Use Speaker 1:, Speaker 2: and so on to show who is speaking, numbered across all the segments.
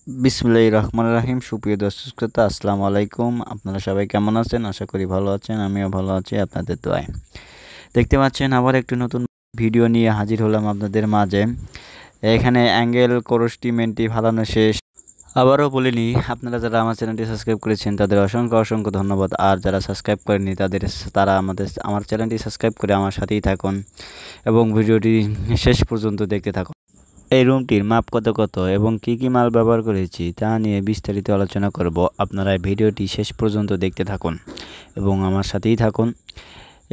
Speaker 1: বিসমিল্লাহির রহমানির রহিম। সুপ্রিয় দর্শক শ্রোতা, আসসালামু আলাইকুম। আপনারা সবাই কেমন আছেন? আশা করি ভালো আছেন। আমিও ভালো আছি আপনাদের দোয়ায়। দেখতে পাচ্ছেন আবার একটি নতুন ভিডিও নিয়ে হাজির হলাম আপনাদের মাঝে। এখানে অ্যাঙ্গেল কোরস্টিমেন্টটি ফালানো শেষ। আবারও বলিনি, আপনারা যারা আমার চ্যানেলটি সাবস্ক্রাইব করেছেন তাদের অসংখ্য অসংখ্য ধন্যবাদ। আর যারা সাবস্ক্রাইব করেনি তারা আমার চ্যানেলটি সাবস্ক্রাইব করে আমার সাথেই থাকুন এবং ভিডিওটি শেষ পর্যন্ত দেখতে থাকুন। এই রুমটির মাপ কত এবং কি মাল ব্যবহার করেছি তা নিয়ে বিস্তারিত আলোচনা করব। আপনারা ভিডিওটি শেষ পর্যন্ত দেখতে থাকুন এবং আমার সাথেই থাকুন।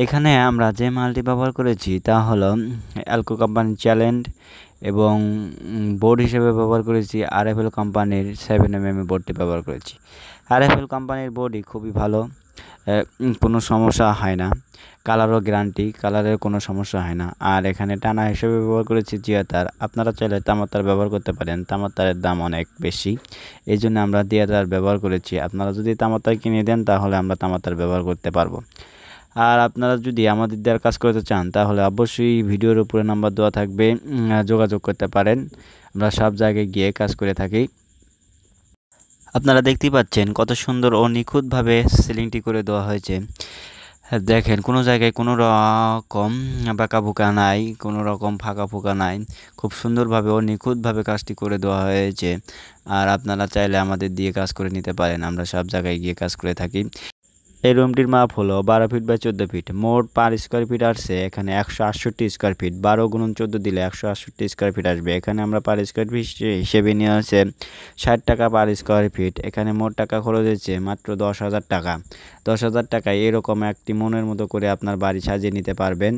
Speaker 1: এখানে আমরা যে মালটি ব্যবহার করেছি তা হলো অ্যালকো কোম্পানির চ্যালেঞ্জ এবং বোর্ড হিসেবে ব্যবহার করেছি আরএফএল কোম্পানির 7mm বোর্ডটি ব্যবহার করেছি। আরএফএল কোম্পানির বোর্ডই খুবই ভালো, কোনো সমস্যা হয় না। কালারও গ্যারান্টি, কালারের কোনো সমস্যা হয় না। আর এখানে টানা হিসেবে ব্যবহার করেছি জিয়া তার। আপনারা চাইলে তামার তার ব্যবহার করতে পারেন, তামার তারের দাম অনেক বেশি, এই জন্য আমরা জিয়া তার ব্যবহার করেছি। আপনারা যদি তামার তার কিনে দেন তাহলে আমরা তামার তার ব্যবহার করতে পারবো। আর আপনারা যদি আমাদের দেওয়ার কাজ করতে চান তাহলে অবশ্যই ভিডিওর উপরে নাম্বার দেওয়া থাকবে, যোগাযোগ করতে পারেন। আমরা সব জায়গায় গিয়ে কাজ করে থাকি। আপনারা দেখতেই পাচ্ছেন কত সুন্দর ও নিখুঁতভাবে সিলিংটি করে দেওয়া হয়েছে। দেখেন, কোনো জায়গায় কোনো রকম বাঁকাবুকা নাই, কোনো রকম ফাঁকা ফোঁকা নাই। খুব সুন্দরভাবে ও নিখুঁতভাবে কাজটি করে দেওয়া হয়েছে। আর আপনারা চাইলে আমাদের দিয়ে কাজ করে নিতে পারেন, আমরা সব জায়গায় গিয়ে কাজ করে থাকি। এই রুমটির মাপ হলো 12 ফিট বাই 14 ফিট। মোট পার স্কোয়ার ফিট আসছে এখানে 168 স্কোয়ার ফিট। 12 গুণন 14 দিলে 168 স্কোয়ার ফিট আসবে। এখানে আমরা পার স্কোয়ার ফিট হিসেবে নিয়ে আছে 60 টাকা পার স্কোয়ার ফিট। এখানে মোট টাকা খরচ হয়েছে মাত্র 10,000 টাকা। 10,000 টাকায় এরকম একটি মনের মতো করে আপনার বাড়ি সাজিয়ে নিতে পারবেন।